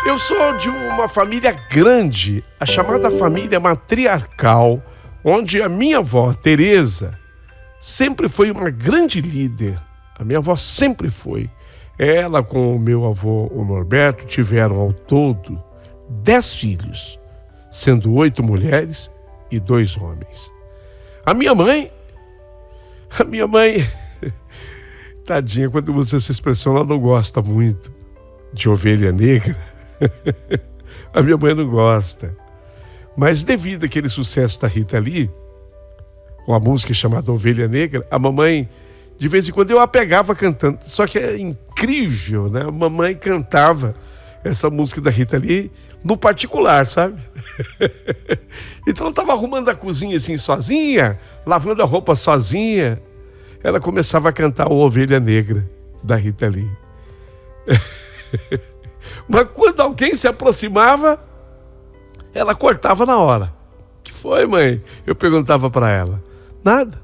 Eu sou de uma família grande, a chamada família matriarcal, onde a minha avó, Teresa, sempre foi uma grande líder. A minha avó sempre foi. Ela com o meu avô, o Norberto, tiveram ao todo 10 filhos, sendo 8 mulheres e 2 homens. A minha mãe, tadinha, quando usa essa expressão, ela não gosta muito de ovelha negra. A minha mãe não gosta. Mas devido àquele sucesso da Rita Lee, com a música chamada Ovelha Negra, a mamãe, de vez em quando eu a pegava cantando. Só que é incrível, né? A mamãe cantava essa música da Rita Lee no particular, sabe? Então ela estava arrumando a cozinha assim sozinha, lavando a roupa sozinha. Ela começava a cantar o Ovelha Negra da Rita Lee. Mas quando alguém se aproximava, ela cortava na hora. "O que foi, mãe?" Eu perguntava para ela. Nada.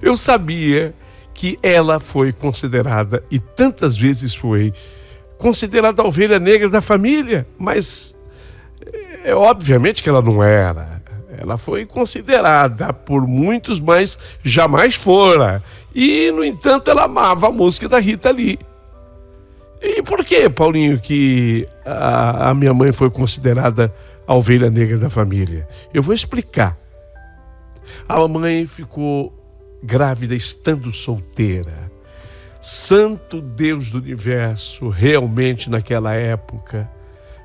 Eu sabia que ela foi considerada, e tantas vezes foi, considerada a ovelha negra da família, mas obviamente que ela não era. Ela foi considerada por muitos, mas jamais fora. E, no entanto, ela amava a música da Rita Lee. E por que, Paulinho, que a minha mãe foi considerada a ovelha negra da família? Eu vou explicar. A mamãe ficou grávida estando solteira. Santo Deus do universo, realmente naquela época,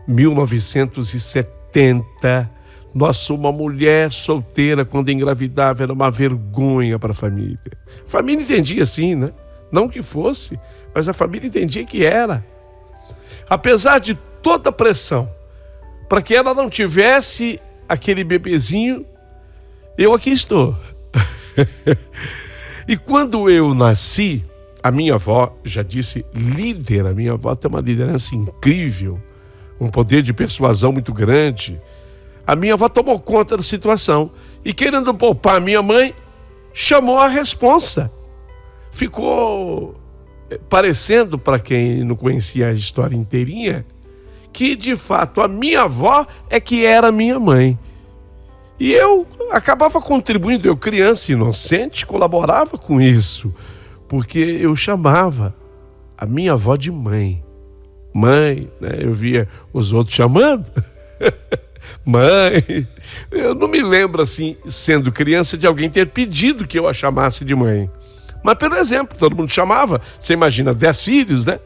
1970, nossa, uma mulher solteira quando engravidava era uma vergonha para a família. A família entendia assim, né? Não que fosse, mas a família entendia que era. Apesar de toda a pressão, para que ela não tivesse aquele bebezinho, eu aqui estou. E quando eu nasci, a minha avó, já disse, líder, a minha avó tem uma liderança incrível, um poder de persuasão muito grande. A minha avó tomou conta da situação e, querendo poupar a minha mãe, chamou a responsa. Ficou parecendo, para quem não conhecia a história inteirinha, que de fato a minha avó é que era minha mãe. E eu acabava contribuindo, eu criança inocente, colaborava com isso, porque eu chamava a minha avó de mãe. Mãe, né? Eu via os outros chamando. Mãe. Eu não me lembro, assim, sendo criança, de alguém ter pedido que eu a chamasse de mãe. Mas, pelo exemplo, todo mundo chamava. Você imagina, 10 filhos, né?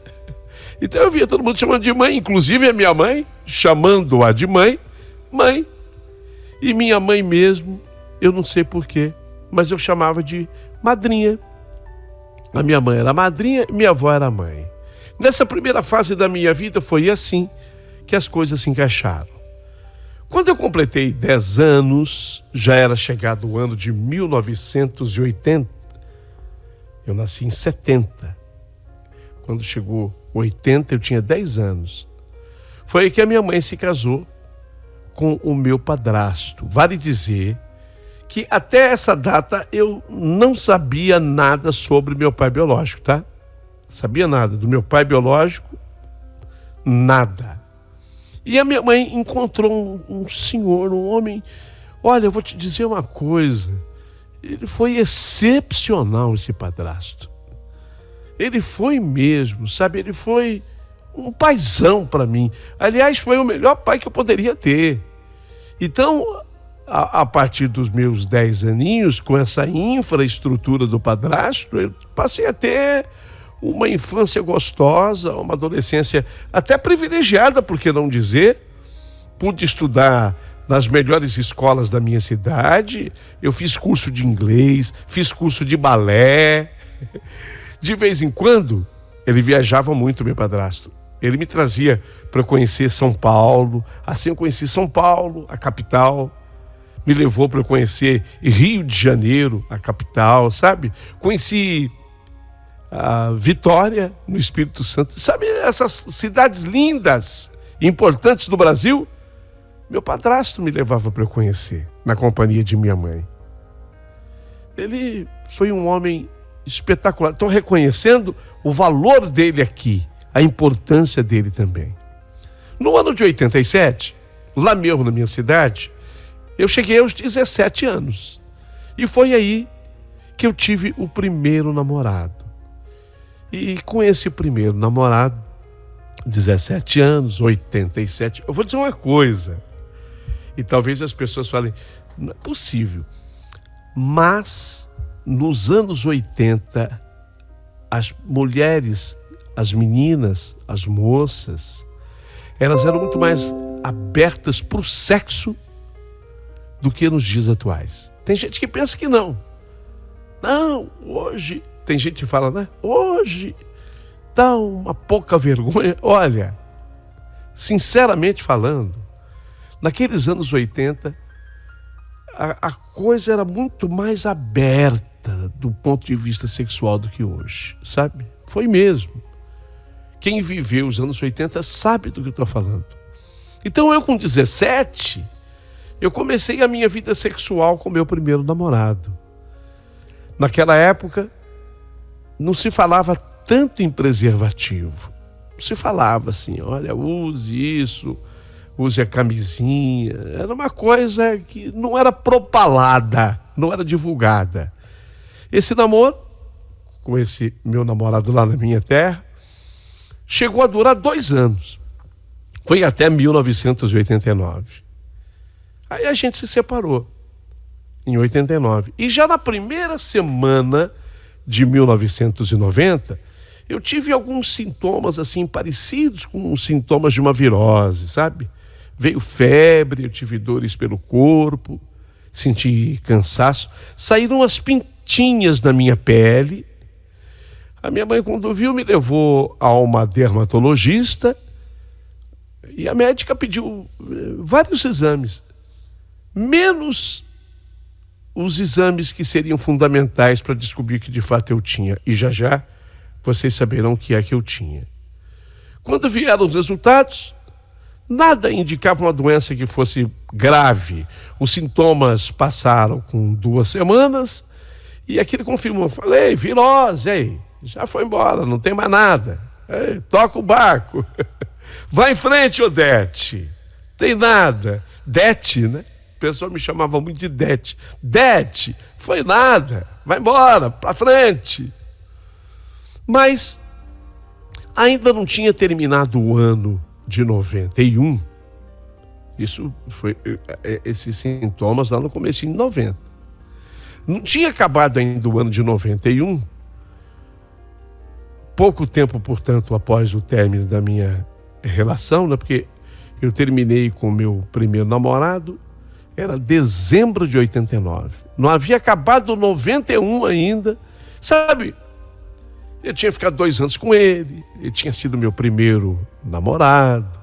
Então eu via todo mundo chamando de mãe, inclusive a minha mãe, chamando-a de mãe, mãe. E minha mãe mesmo, eu não sei porquê, mas eu chamava de madrinha. A minha mãe era madrinha e minha avó era mãe. Nessa primeira fase da minha vida foi assim que as coisas se encaixaram. Quando eu completei 10 anos, já era chegado o ano de 1980. Eu nasci em 70. Quando chegou 80, eu tinha 10 anos. Foi aí que a minha mãe se casou com o meu padrasto. Vale dizer que até essa data eu não sabia nada sobre meu pai biológico, tá? Sabia nada do meu pai biológico, nada. E a minha mãe encontrou um senhor, um homem. Olha, eu vou te dizer uma coisa. Ele foi excepcional, esse padrasto. Ele foi mesmo, sabe? Ele foi um paizão para mim. Aliás, foi o melhor pai que eu poderia ter. Então, a partir dos meus 10 aninhos, com essa infraestrutura do padrasto, eu passei a ter uma infância gostosa, uma adolescência até privilegiada, por que não dizer. Pude estudar nas melhores escolas da minha cidade, eu fiz curso de inglês, fiz curso de balé. De vez em quando, ele viajava muito, meu padrasto. Ele me trazia para conhecer São Paulo, assim eu conheci São Paulo, a capital. Me levou para conhecer Rio de Janeiro, a capital, sabe? Conheci a Vitória, no Espírito Santo. Sabe essas cidades lindas, importantes do Brasil? Meu padrasto me levava para eu conhecer, na companhia de minha mãe. Ele foi um homem espetacular. Estou reconhecendo o valor dele aqui, a importância dele também. No ano de 87, lá mesmo na minha cidade, eu cheguei aos 17 anos. E foi aí que eu tive o primeiro namorado. E com esse primeiro namorado, 17 anos, 87, eu vou dizer uma coisa, e talvez as pessoas falem, não é possível, mas nos anos 80, as mulheres, as meninas, as moças, elas eram muito mais abertas para o sexo do que nos dias atuais. Tem gente que pensa que não. Não, hoje, tem gente que fala, né? Hoje dá uma pouca vergonha. Olha, sinceramente falando, naqueles anos 80, a coisa era muito mais aberta do ponto de vista sexual do que hoje, sabe? Foi mesmo. Quem viveu os anos 80 sabe do que eu estou falando. Então eu com 17, eu comecei a minha vida sexual com meu primeiro namorado. Naquela época, não se falava tanto em preservativo. Se falava assim, olha, use isso, use a camisinha. Era uma coisa que não era propalada, não era divulgada. Esse namoro, com esse meu namorado lá na minha terra, chegou a durar 2 anos. Foi até 1989. Aí a gente se separou, em 89. E já na primeira semana de 1990, eu tive alguns sintomas assim parecidos com os sintomas de uma virose, sabe? Veio febre, eu tive dores pelo corpo, senti cansaço, saíram umas pintinhas na minha pele. A minha mãe, quando viu, me levou a uma dermatologista e a médica pediu vários exames, menos os exames que seriam fundamentais para descobrir que de fato eu tinha. E já já vocês saberão o que é que eu tinha. Quando vieram os resultados, nada indicava uma doença que fosse grave. Os sintomas passaram com 2 semanas e aquilo confirmou. Falei, virose, aí, já foi embora, não tem mais nada. Ei, toca o barco. Vai em frente, Odete. Tem nada. Dete, né? O pessoal me chamava muito de Dete. Dete, foi nada. Vai embora, pra frente. Mas ainda não tinha terminado o ano de 91. Isso foi esses sintomas lá no começo de 90. Não tinha acabado ainda o ano de 91. Pouco tempo, portanto, após o término da minha relação, né? Porque eu terminei com o meu primeiro namorado, era dezembro de 89. Não havia acabado 91 ainda. Sabe, eu tinha ficado 2 anos com ele tinha sido meu primeiro namorado.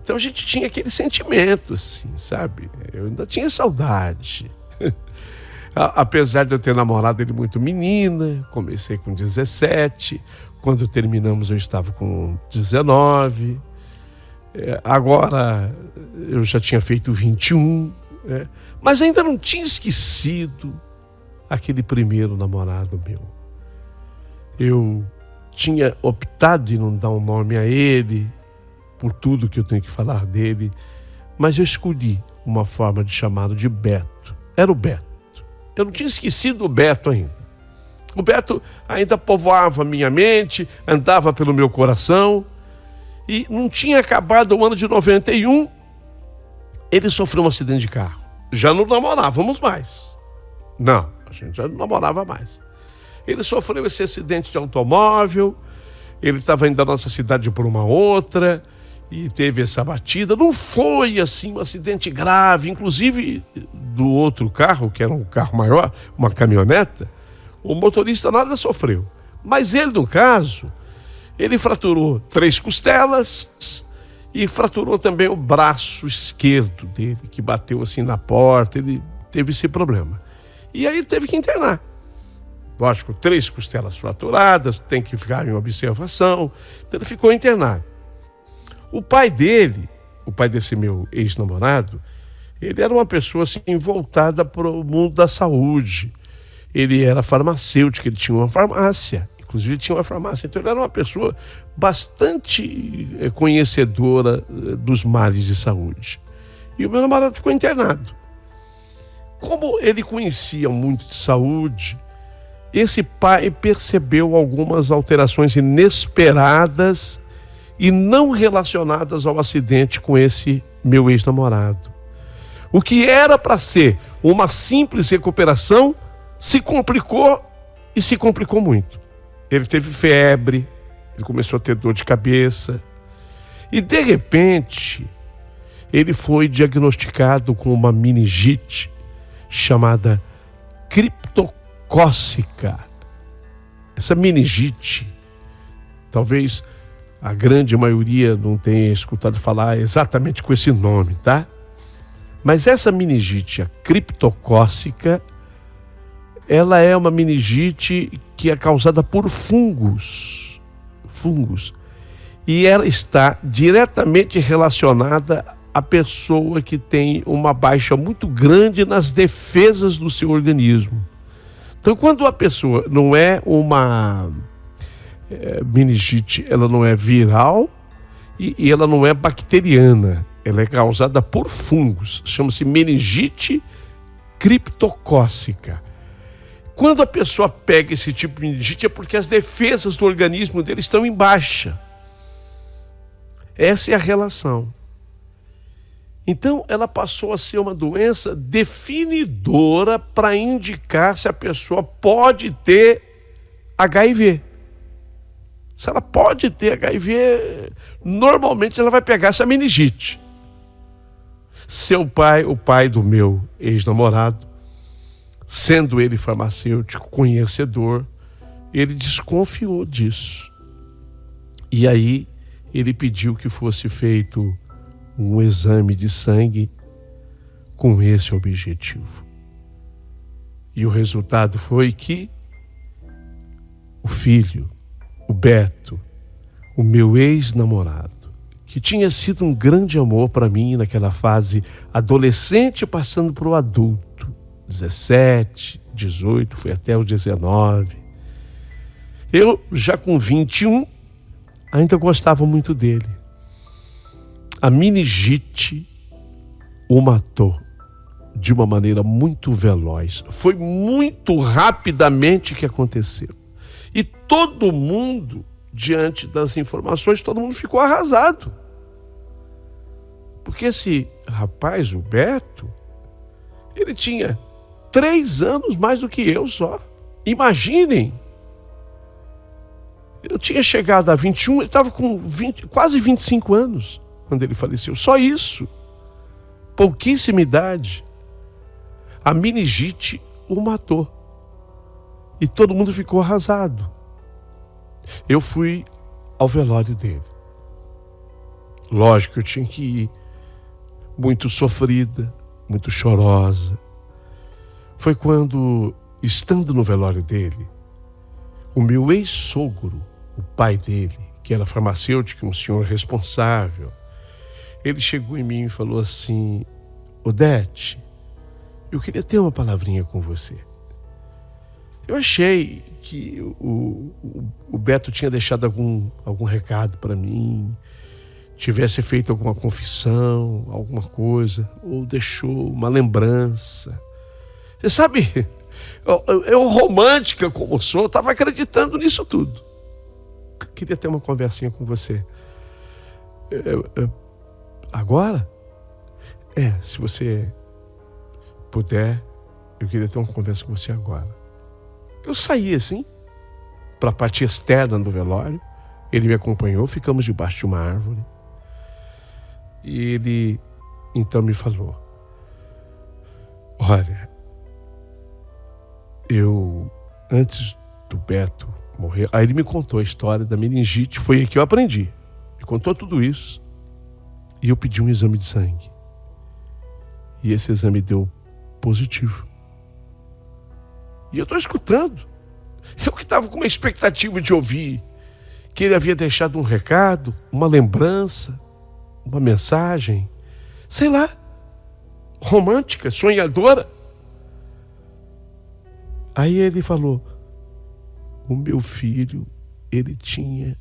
Então a gente tinha aquele sentimento, assim, sabe? Eu ainda tinha saudade. Apesar de eu ter namorado ele muito menina, comecei com 17, quando terminamos eu estava com 19, agora eu já tinha feito 21, mas ainda não tinha esquecido aquele primeiro namorado meu. Eu tinha optado em não dar um nome a ele, por tudo que eu tenho que falar dele, mas eu escolhi uma forma de chamá-lo de Beto. Era o Beto. Eu não tinha esquecido o Beto ainda. O Beto ainda povoava minha mente, andava pelo meu coração, e não tinha acabado o ano de 91, ele sofreu um acidente de carro. Já não namorávamos mais. Não, a gente já não namorava mais. Ele sofreu esse acidente de automóvel, ele estava indo da nossa cidade para uma outra, e teve essa batida. Não foi assim um acidente grave, inclusive do outro carro, que era um carro maior, uma caminhoneta, o motorista nada sofreu. Mas ele, no caso, ele fraturou 3 costelas e fraturou também o braço esquerdo dele, que bateu assim na porta, ele teve esse problema. E aí ele teve que internar. Lógico, 3 costelas fraturadas, tem que ficar em observação, então ele ficou internado. O pai dele, o pai desse meu ex-namorado, ele era uma pessoa assim voltada para o mundo da saúde. Ele era farmacêutico, ele tinha uma farmácia. inclusive tinha uma farmácia, então ele era uma pessoa bastante conhecedora dos males de saúde. E o meu namorado ficou internado. Como ele conhecia muito de saúde, esse pai percebeu algumas alterações inesperadas e não relacionadas ao acidente com esse meu ex-namorado. O que era para ser uma simples recuperação se complicou e se complicou muito. Ele teve febre, ele começou a ter dor de cabeça e de repente ele foi diagnosticado com uma meningite chamada criptocócica. Essa meningite, talvez a grande maioria não tenha escutado falar exatamente com esse nome, tá? Mas essa meningite, a criptocócica, ela é uma meningite que é causada por fungos. E ela está diretamente relacionada à pessoa que tem uma baixa muito grande nas defesas do seu organismo. Então, quando a pessoa não é uma meningite, ela não é viral e ela não é bacteriana, ela é causada por fungos, chama-se meningite criptocócica. Quando a pessoa pega esse tipo de meningite é porque as defesas do organismo dele estão em baixa. Essa é a relação. Então, ela passou a ser uma doença definidora para indicar se a pessoa pode ter HIV. Se ela pode ter HIV, normalmente ela vai pegar essa meningite. Seu pai, o pai do meu ex-namorado, sendo ele farmacêutico, conhecedor, ele desconfiou disso. E aí ele pediu que fosse feito um exame de sangue com esse objetivo. E o resultado foi que o filho, o Beto, o meu ex-namorado, que tinha sido um grande amor para mim naquela fase adolescente passando para o adulto, 17, 18, foi até os 19. Eu, já com 21, ainda gostava muito dele. A meningite o matou de uma maneira muito veloz. Foi muito rapidamente que aconteceu. E todo mundo, diante das informações, todo mundo ficou arrasado. Porque esse rapaz, o Beto, ele tinha 3 anos mais do que eu só. Imaginem. Eu tinha chegado a 21, ele estava com quase 25 anos quando ele faleceu. Só isso. Pouquíssima idade. A meningite o matou. E todo mundo ficou arrasado. Eu fui ao velório dele. Lógico que eu tinha que ir. Muito sofrida, muito chorosa. Foi quando, estando no velório dele, o meu ex-sogro, o pai dele, que era farmacêutico, um senhor responsável, ele chegou em mim e falou assim: Odete, eu queria ter uma palavrinha com você. Eu achei que o Beto tinha deixado algum recado para mim, tivesse feito alguma confissão, alguma coisa, ou deixou uma lembrança. Você sabe, eu romântica como sou, estava acreditando nisso tudo. Queria ter uma conversinha com você. Agora? Se você puder, eu queria ter uma conversa com você agora. Eu saí assim, para a parte externa do velório. Ele me acompanhou, ficamos debaixo de uma árvore. E ele então me falou: olha, antes do Beto morrer, aí ele me contou a história da meningite, foi aí que eu aprendi. Me contou tudo isso. E eu pedi um exame de sangue. E esse exame deu positivo. E eu estou escutando. Eu que estava com uma expectativa de ouvir que ele havia deixado um recado, uma lembrança, uma mensagem, sei lá, romântica, sonhadora. Aí ele falou: o meu filho, ele tinha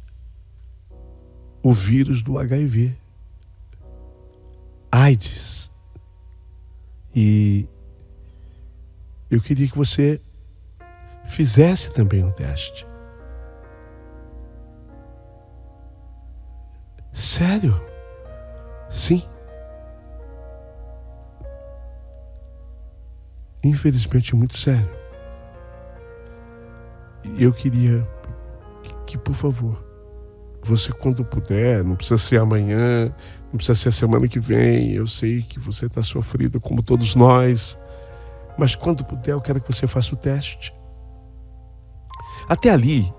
o vírus do HIV, AIDS. E eu queria que você fizesse também um teste. Sério? Sim. Infelizmente, muito sério. E eu queria que, por favor, você, quando puder, não precisa ser amanhã, não precisa ser a semana que vem, eu sei que você está sofrido como todos nós, mas quando puder, eu quero que você faça o teste. Até ali,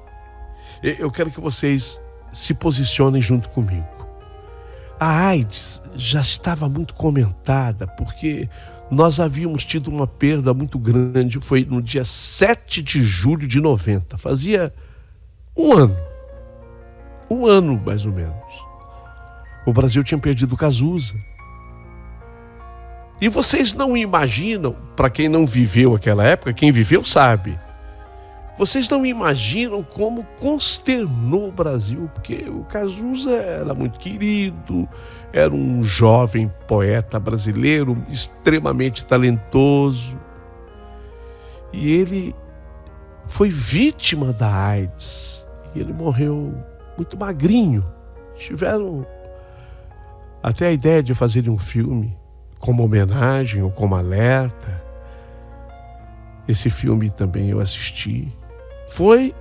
eu quero que vocês se posicionem junto comigo. A AIDS já estava muito comentada, porque nós havíamos tido uma perda muito grande. Foi no dia 7 de julho de 90. Fazia um ano mais ou menos. O Brasil tinha perdido o Cazuza. E vocês não imaginam, para quem não viveu aquela época, quem viveu sabe, vocês não imaginam como consternou o Brasil, porque o Cazuza era muito querido, era um jovem poeta brasileiro, extremamente talentoso. E ele foi vítima da AIDS. E ele morreu muito magrinho. Tiveram até a ideia de fazer um filme como homenagem ou como alerta. Esse filme também eu assisti. Foi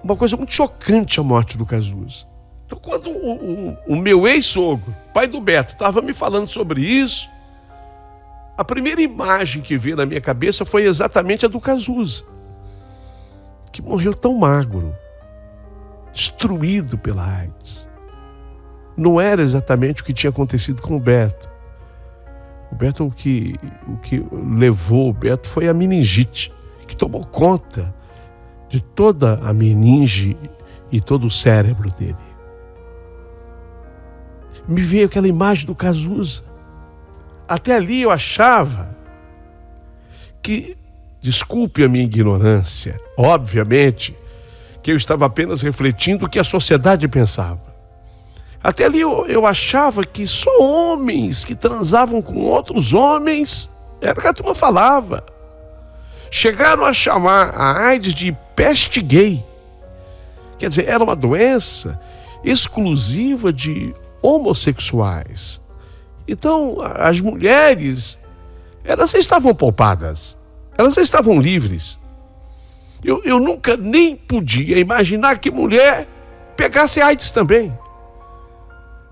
uma coisa muito chocante a morte do Cazuza. Então, quando o meu ex-sogro, pai do Beto, estava me falando sobre isso, a primeira imagem que veio na minha cabeça foi exatamente a do Cazuza, que morreu tão magro, destruído pela AIDS. Não era exatamente o que tinha acontecido com o Beto. O Beto, o que levou o Beto foi a meningite, que tomou conta de toda a meninge e todo o cérebro dele. Me veio aquela imagem do Cazuza. Até ali eu achava que, desculpe a minha ignorância, obviamente, que eu estava apenas refletindo o que a sociedade pensava. Até ali eu achava que só homens que transavam com outros homens, era o que a turma falava. Chegaram a chamar a AIDS de peste gay. Quer dizer, era uma doença exclusiva de homossexuais. Então, as mulheres, elas estavam poupadas, elas estavam livres. Eu nunca nem podia imaginar que mulher pegasse AIDS também.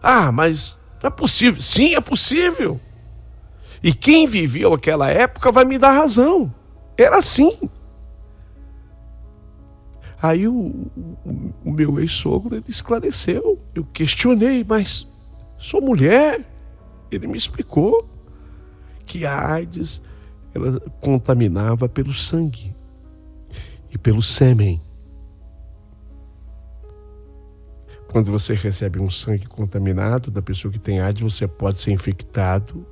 Ah, mas não é possível. Sim, é possível. E quem viveu aquela época vai me dar razão. Era assim. Aí o meu ex-sogro, ele esclareceu. Eu questionei, mas sou mulher? Ele me explicou que a AIDS, ela contaminava pelo sangue e pelo sêmen. Quando você recebe um sangue contaminado da pessoa que tem AIDS, você pode ser infectado.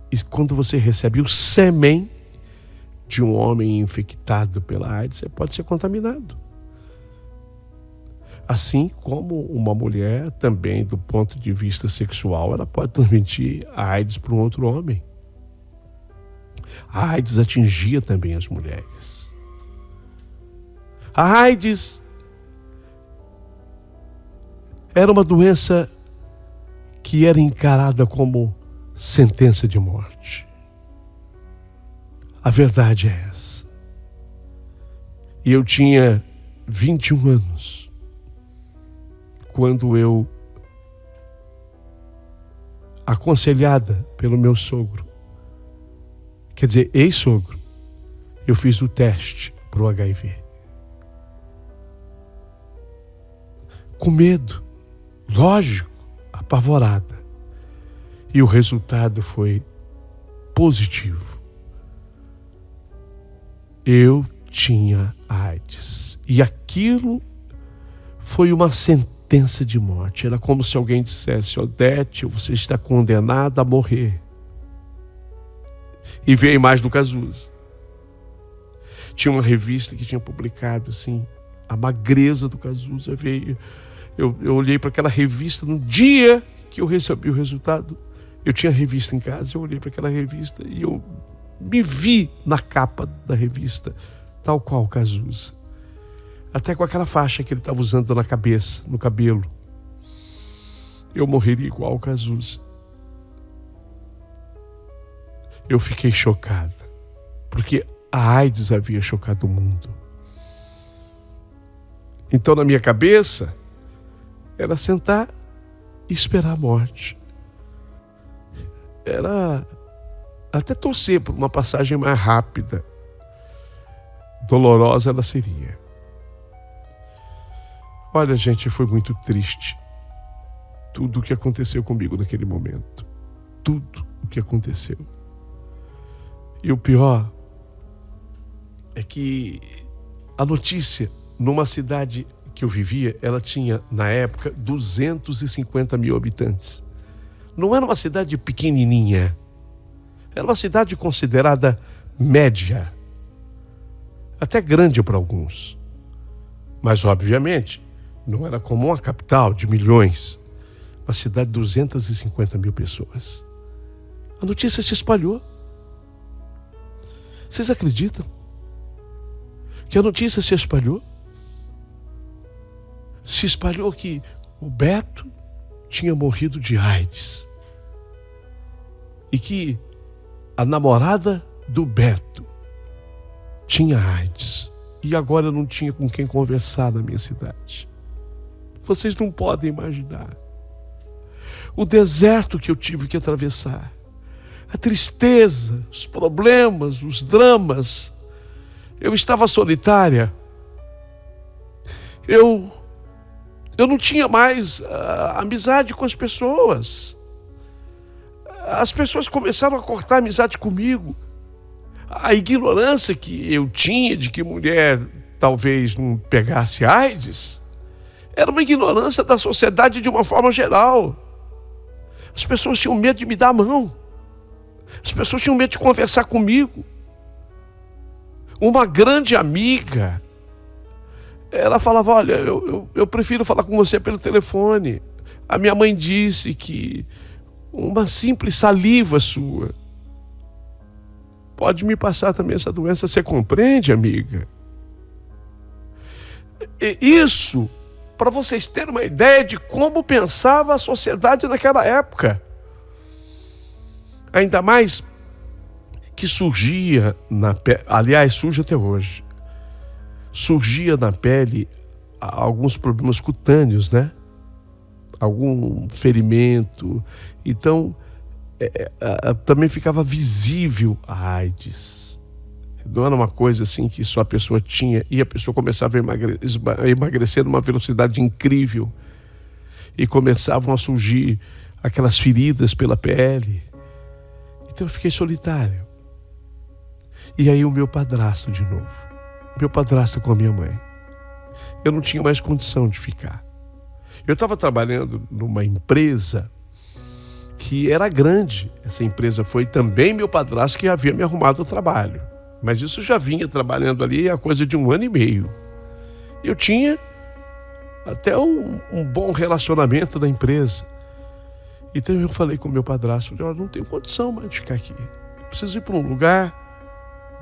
E quando você recebe o sêmen de um homem infectado pela AIDS, você pode ser contaminado. Assim como uma mulher também, do ponto de vista sexual, ela pode transmitir a AIDS para um outro homem. A AIDS atingia também as mulheres. A AIDS era uma doença que era encarada como sentença de morte. A verdade é essa. E eu tinha 21 anos quando eu, aconselhada pelo meu sogro, quer dizer, ex-sogro, eu fiz o teste para o HIV. Com medo, lógico, apavorada. E o resultado foi positivo. Eu tinha AIDS. E aquilo foi uma sentença de morte. Era como se alguém dissesse: Odete, você está condenada a morrer. E veio a imagem do Cazuza. Tinha uma revista que tinha publicado assim, a magreza do Cazuza veio. Eu olhei para aquela revista no dia que eu recebi o resultado. Eu tinha a revista em casa, eu olhei para aquela revista e eu me vi na capa da revista, tal qual o Cazuza. Até com aquela faixa que ele estava usando na cabeça, no cabelo. Eu morreria igual o Cazuza. Eu fiquei chocada, porque a AIDS havia chocado o mundo. Então, na minha cabeça, era sentar e esperar a morte. Era até torcer por uma passagem mais rápida. Dolorosa ela seria. Olha, gente, foi muito triste. Tudo o que aconteceu comigo naquele momento. Tudo o que aconteceu. E o pior é que a notícia, numa cidade que eu vivia, ela tinha, na época, 250 mil habitantes. Não era uma cidade pequenininha. Era uma cidade considerada média. Até grande para alguns. Mas, obviamente, não era como uma capital de milhões. Uma cidade de 250 mil pessoas. A notícia se espalhou. Vocês acreditam que a notícia se espalhou? Se espalhou que o Beto tinha morrido de AIDS. E que a namorada do Beto tinha AIDS. E agora não tinha com quem conversar na minha cidade. Vocês não podem imaginar o deserto que eu tive que atravessar. A tristeza, os problemas, os dramas. Eu estava solitária. Eu não tinha mais amizade com as pessoas. As pessoas começaram a cortar a amizade comigo. A ignorância que eu tinha de que mulher talvez não pegasse AIDS era uma ignorância da sociedade de uma forma geral. As pessoas tinham medo de me dar a mão. As pessoas tinham medo de conversar comigo. Uma grande amiga, ela falava, olha, eu prefiro falar com você pelo telefone. A minha mãe disse que uma simples saliva sua pode me passar também essa doença. Você compreende, amiga? Isso, para vocês terem uma ideia de como pensava a sociedade naquela época. Ainda mais que surgia na pele, aliás, surge até hoje, surgia na pele alguns problemas cutâneos, né? Algum ferimento. Então, também ficava visível a AIDS. Não era uma coisa assim que só a pessoa tinha e a pessoa começava a emagrecer numa velocidade incrível e começavam a surgir aquelas feridas pela pele. Então eu fiquei solitário. E aí o meu padrasto de novo. Meu padrasto com a minha mãe. Eu não tinha mais condição de ficar. Eu estava trabalhando numa empresa que era grande. Essa empresa foi também meu padrasto que havia me arrumado o trabalho. Mas isso já vinha trabalhando ali há coisa de 1 ano e meio. Eu tinha até um bom relacionamento da empresa. Então eu falei com o meu padrasto, eu não tenho condição mais de ficar aqui. Eu preciso ir para um lugar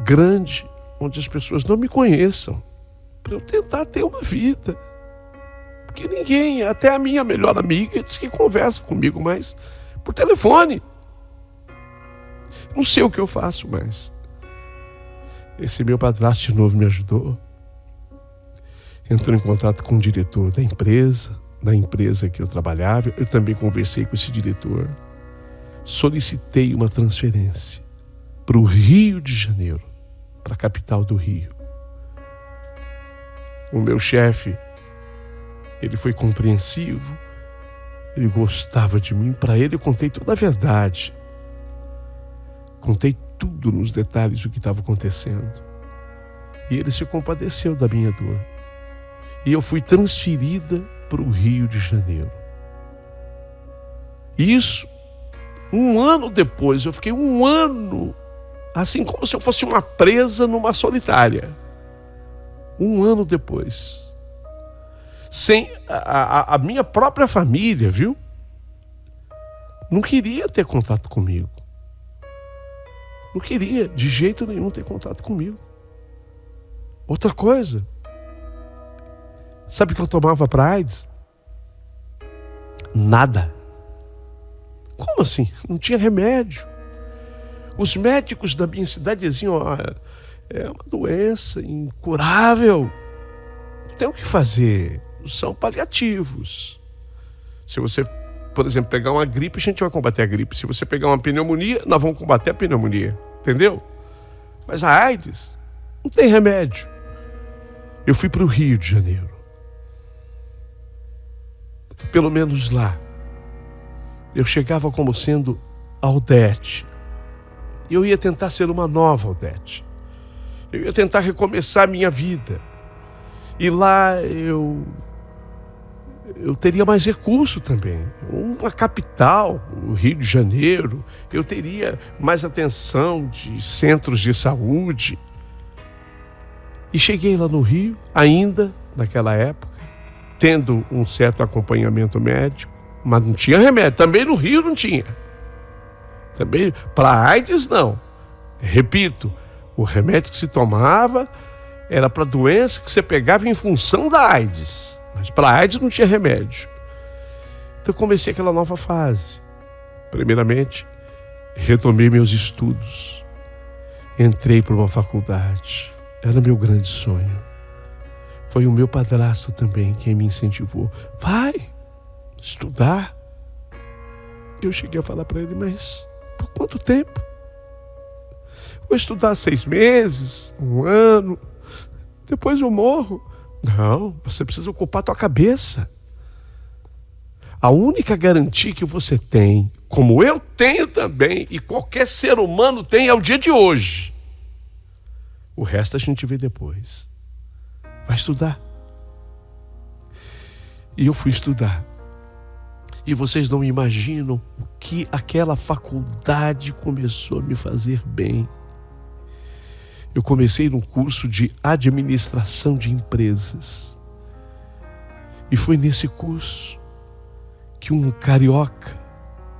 grande, onde as pessoas não me conheçam, para eu tentar ter uma vida. Porque ninguém, até a minha melhor amiga, diz que conversa comigo mais por telefone. Não sei o que eu faço mais. Esse meu padrasto de novo me ajudou. Entrou em contato com o diretor da empresa, na empresa que eu trabalhava. Eu também conversei com esse diretor. Solicitei uma transferência para o Rio de Janeiro, para a capital do Rio. O meu chefe, ele foi compreensivo, ele gostava de mim. Para ele eu contei toda a verdade. Contei tudo nos detalhes o que estava acontecendo. E ele se compadeceu da minha dor. E eu fui transferida para o Rio de Janeiro. Isso, 1 ano depois, eu fiquei 1 ano, assim como se eu fosse uma presa numa solitária. Um ano depois. Sem a minha própria família, viu? Não queria ter contato comigo. Não queria, de jeito nenhum, ter contato comigo. Outra coisa. Sabe o que eu tomava para AIDS? Nada. Como assim? Não tinha remédio. Os médicos da minha cidade diziam, é uma doença incurável. Não tem o que fazer. São paliativos. Se você, por exemplo, pegar uma gripe, a gente vai combater a gripe. Se você pegar uma pneumonia, nós vamos combater a pneumonia. Entendeu? Mas a AIDS não tem remédio. Eu fui para o Rio de Janeiro. Pelo menos lá, eu chegava como sendo a Odete. E eu ia tentar ser uma nova Odete. Eu ia tentar recomeçar a minha vida. E lá eu teria mais recurso também. Uma capital, o Rio de Janeiro, eu teria mais atenção de centros de saúde. E cheguei lá no Rio, ainda naquela época, tendo um certo acompanhamento médico, mas não tinha remédio. Também no Rio não tinha. Também para a AIDS não. Repito, o remédio que se tomava era para doença que você pegava em função da AIDS. Mas para a AIDS não tinha remédio. Então comecei aquela nova fase. Primeiramente, retomei meus estudos. Entrei para uma faculdade. Era meu grande sonho. Foi o meu padrasto também quem me incentivou. Vai estudar. Eu cheguei a falar para ele, mas por quanto tempo? Vou estudar 6 meses, 1 ano, depois eu morro. Não, você precisa ocupar a tua cabeça. A única garantia que você tem, como eu tenho também, e qualquer ser humano tem, é o dia de hoje. O resto a gente vê depois. Vai estudar. E eu fui estudar. E vocês não imaginam o que aquela faculdade começou a me fazer bem. Eu comecei num curso de administração de empresas. E foi nesse curso que um carioca,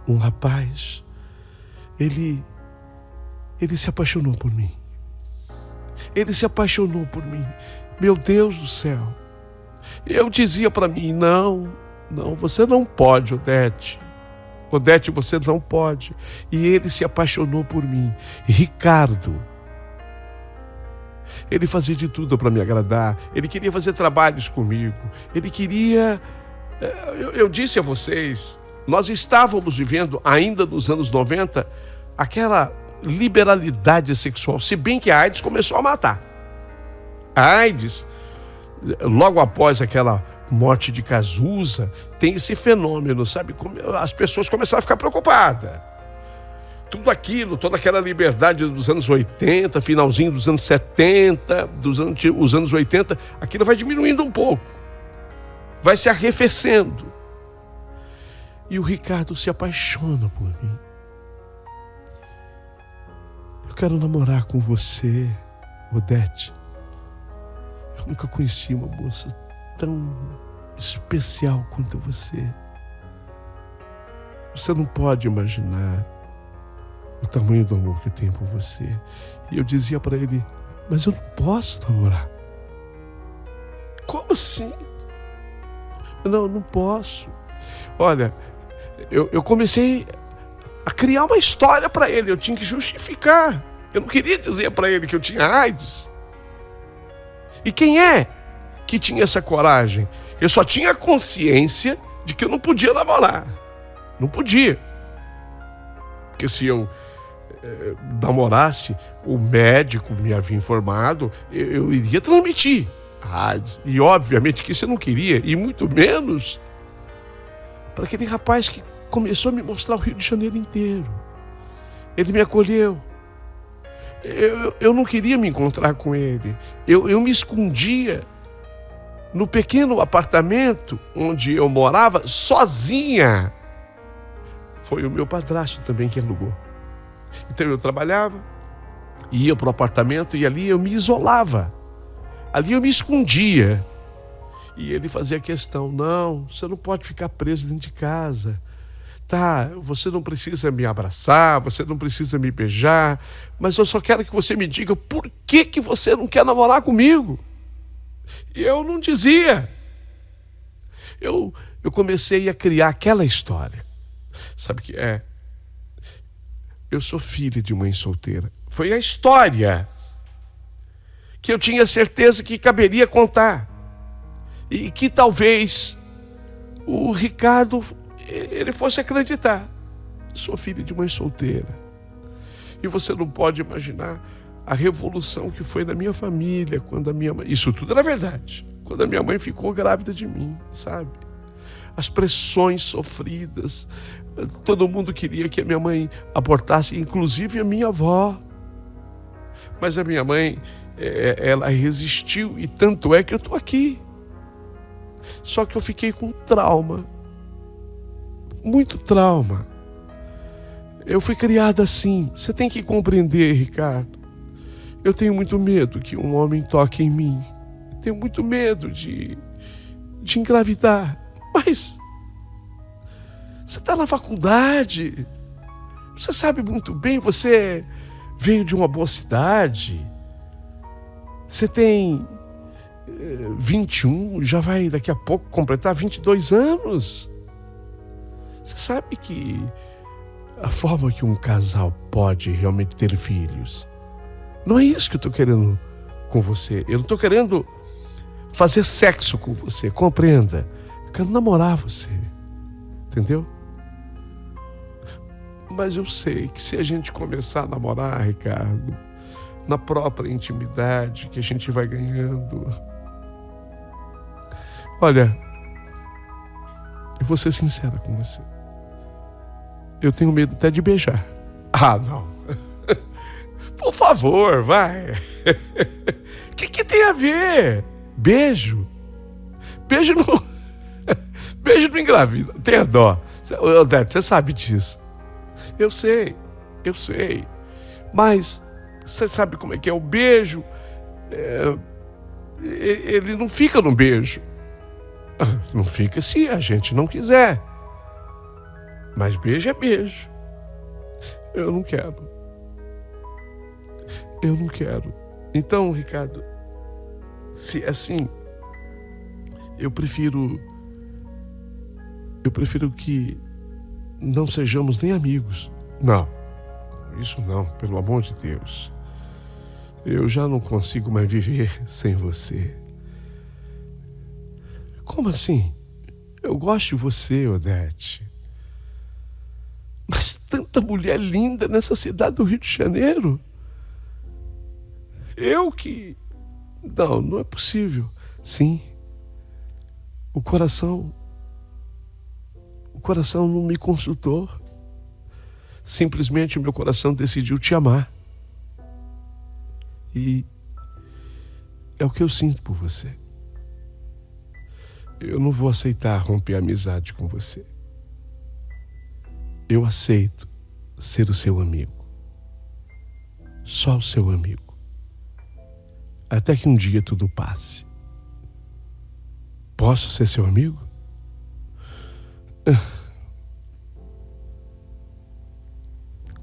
um rapaz, ele se apaixonou por mim. Ele se apaixonou por mim. Meu Deus do céu. Eu dizia para mim, não, você não pode, Odete. Odete, você não pode. E ele se apaixonou por mim. Ricardo. Ele fazia de tudo para me agradar. Ele queria fazer trabalhos comigo. Ele queria... Eu disse a vocês, nós estávamos vivendo ainda nos anos 90 aquela liberalidade sexual, se bem que a AIDS começou a matar. A AIDS, logo após aquela morte de Cazuza, tem esse fenômeno, sabe? As pessoas começaram a ficar preocupadas. Tudo aquilo, toda aquela liberdade dos anos 80, finalzinho dos anos 70, os anos 80, aquilo vai diminuindo um pouco. Vai se arrefecendo. E o Ricardo se apaixona por mim. Eu quero namorar com você, Odete. Eu nunca conheci uma moça tão especial quanto você. Você não pode imaginar o tamanho do amor que eu tenho por você. E eu dizia para ele, mas eu não posso namorar. Como assim? Não posso. Olha, eu comecei a criar uma história para ele. Eu tinha que justificar. Eu não queria dizer para ele que eu tinha AIDS. E quem é que tinha essa coragem? Eu só tinha consciência de que eu não podia namorar. Não podia. Porque se eu namorasse, o médico me havia informado, eu iria transmitir a AIDS. E obviamente que isso eu não queria, e muito menos para aquele rapaz que começou a me mostrar o Rio de Janeiro inteiro. Ele me acolheu. Eu não queria me encontrar com ele. Eu me escondia no pequeno apartamento onde eu morava sozinha. Foi o meu padrasto também que alugou. Então eu trabalhava, ia para o apartamento e ali eu me isolava. Ali eu me escondia. E ele fazia questão: não, você não pode ficar preso dentro de casa. Tá, você não precisa me abraçar, você não precisa me beijar, mas eu só quero que você me diga por que você não quer namorar comigo. E eu não dizia. Eu comecei a criar aquela história. Sabe o que é? Eu sou filha de mãe solteira. Foi a história que eu tinha certeza que caberia contar. E que talvez o Ricardo, ele fosse acreditar. Sou filho de mãe solteira. E você não pode imaginar a revolução que foi na minha família quando a minha mãe... Isso tudo era verdade. Quando a minha mãe ficou grávida de mim, sabe? As pressões sofridas. Todo mundo queria que a minha mãe abortasse, inclusive a minha avó. Mas a minha mãe, ela resistiu, e tanto é que eu estou aqui. Só que eu fiquei com trauma. Muito trauma. Eu fui criada assim. Você tem que compreender, Ricardo. Eu tenho muito medo que um homem toque em mim. Tenho muito medo de engravidar. Mas você está na faculdade. Você sabe muito bem, você veio de uma boa cidade. Você tem 21, já vai daqui a pouco completar 22 anos. Você sabe que a forma que um casal pode realmente ter filhos, não é isso que eu estou querendo com você. Eu não estou querendo fazer sexo com você, compreenda. Eu quero namorar você, entendeu? Mas eu sei que se a gente começar a namorar, Ricardo, na própria intimidade que a gente vai ganhando... Olha, eu vou ser sincera com você. Eu tenho medo até de beijar. Ah, não. Por favor, vai. O que tem a ver? Beijo? Beijo não engravida. Tenha dó. Odete, você sabe disso. Eu sei. Mas você sabe como é que é o beijo? Ele não fica no beijo. Não fica se a gente não quiser. Mas beijo é beijo. Eu não quero. Então, Ricardo, se assim, eu prefiro que não sejamos nem amigos. Não, isso não, pelo amor de Deus. Eu já não consigo mais viver sem você. Como assim? Eu gosto de você, Odete. Mas tanta mulher linda nessa cidade do Rio de Janeiro. Eu que... Não é possível. Sim. O coração não me consultou. Simplesmente o meu coração decidiu te amar. E é o que eu sinto por você. Eu não vou aceitar romper a amizade com você. Eu aceito ser o seu amigo. Só o seu amigo. Até que um dia tudo passe. Posso ser seu amigo?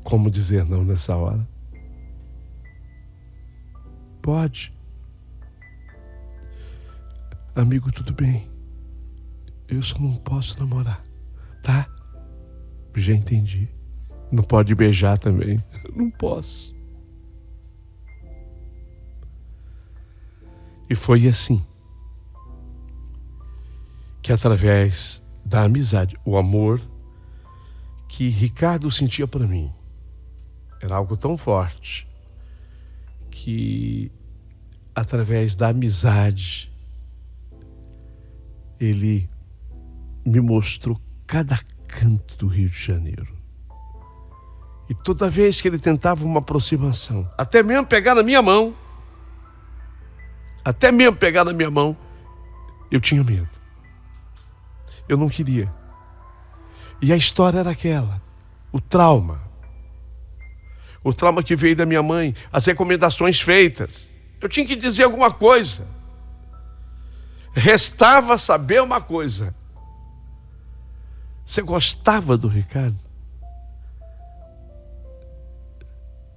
Como dizer não nessa hora? Pode. Amigo, tudo bem. Eu só não posso namorar, tá? Já entendi. Não pode beijar também. Não posso. E foi assim que, através da amizade, o amor que Ricardo sentia por mim era algo tão forte que, através da amizade, ele me mostrou cada canto do Rio de Janeiro. E toda vez que ele tentava uma aproximação, até mesmo pegar na minha mão, eu tinha medo. Eu não queria. E a história era aquela, o trauma que veio da minha mãe, as recomendações feitas. Eu tinha que dizer alguma coisa. Restava saber uma coisa: você gostava do Ricardo?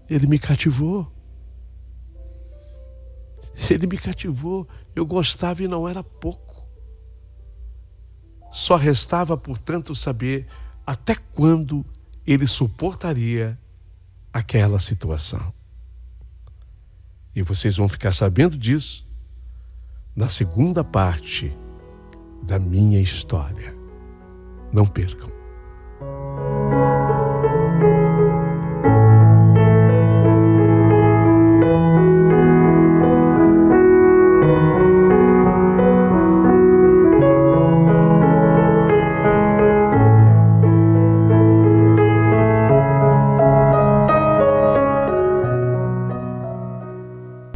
Ele me cativou. Ele me cativou. Eu gostava e não era pouco. Só restava, portanto, saber até quando ele suportaria aquela situação. E vocês vão ficar sabendo disso na segunda parte da minha história. Não percam.